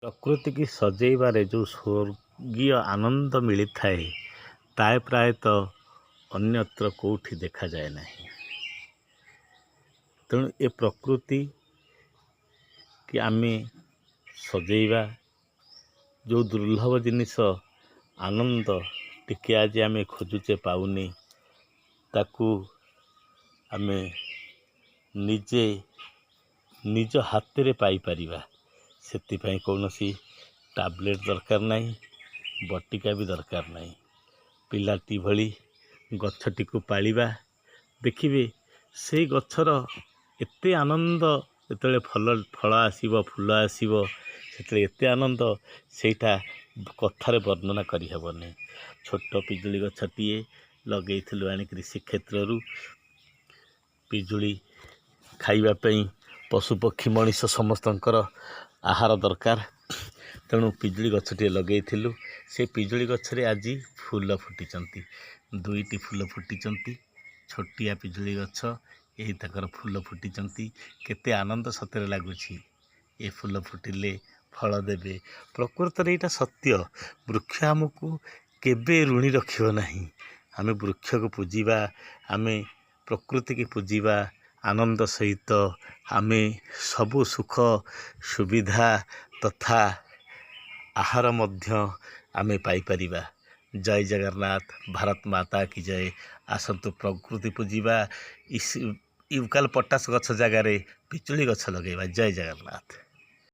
ପ୍ରକୃତି କି ସଜେଇବାରେ ଯେଉଁ ସ୍ୱର୍ଗୀୟ ଆନନ୍ଦ ମିଳିଥାଏ ତାହା ପ୍ରାୟତଃ ଅନ୍ୟତ୍ର କେଉଁଠି ଦେଖାଯାଏ ନାହିଁ। ତେଣୁ ଏ ପ୍ରକୃତି କି ଆମେ ସଜେଇବା, ଯେଉଁ ଦୁର୍ଲଭ ଜିନିଷ ଆନନ୍ଦ ଟିକେ ଆଜି ଆମେ ଖୋଜୁଛେ ପାଉନି, ତାକୁ ଆମେ ନିଜେ ନିଜ ହାତରେ ପାଇପାରିବା। ସେଥିପାଇଁ କୌଣସି ଟାବଲେଟ୍ ଦରକାର ନାହିଁ, ବଟିକା ବି ଦରକାର ନାହିଁ। ପିଲାଟି ଭଳି ଗଛଟିକୁ ପାଳିବା, ଦେଖିବେ ସେଇ ଗଛର ଏତେ ଆନନ୍ଦ ଯେତେବେଳେ ଫଳ ଆସିବ, ଫୁଲ ଆସିବ, ସେତେବେଳେ ଏତେ ଆନନ୍ଦ ସେଇଟା କଥାରେ ବର୍ଣ୍ଣନା କରିହେବନି। ଛୋଟ ପିଜୁଳି ଗଛଟିଏ ଲଗେଇଥିଲୁ ଆଣିକରି ଶ୍ରୀକ୍ଷେତ୍ରରୁ। ପିଜୁଳି ଖାଇବା ପାଇଁ ପଶୁପକ୍ଷୀ ମଣିଷ ସମସ୍ତଙ୍କର ଆହାର ଦରକାର। ତେଣୁ ପିଜୁଳି ଗଛଟିଏ ଲଗେଇଥିଲୁ। ସେ ପିଜୁଳି ଗଛରେ ଆଜି ଫୁଲ ଫୁଟିଛନ୍ତି, 2ଟି ଫୁଲ ଫୁଟିଛନ୍ତି। ଛୋଟିଆ ପିଜୁଳି ଗଛ, ଏହି ତାଙ୍କର ଫୁଲ ଫୁଟିଛନ୍ତି। କେତେ ଆନନ୍ଦ ସତରେ ଲାଗୁଛି। ଏ ଫୁଲ ଫୁଟିଲେ ଫଳ ଦେବେ। ପ୍ରକୃତରେ ଏଇଟା ସତ୍ୟ। ବୃକ୍ଷ ଆମକୁ କେବେ ଋଣୀ ରଖିବ ନାହିଁ। ଆମେ ବୃକ୍ଷକୁ ପୂଜିବା, ଆମେ ପ୍ରକୃତିକୁ ପୂଜିବା। ଆନନ୍ଦ ସହିତ ଆମେ ସବୁ ସୁଖ ସୁବିଧା ତଥା ଆହାର ମଧ୍ୟ ଆମେ ପାଇପାରିବା। ଜୟ ଜଗନ୍ନାଥ। ଭାରତ ମାତା କି ଜୟ। ଆସନ୍ତୁ ପ୍ରକୃତି ପୂଜିବା। ୟୁକାଲପଟାସ ଗଛ ଜାଗାରେ ପିଜୁଳି ଗଛ ଲଗେଇବା। ଜୟ ଜଗନ୍ନାଥ।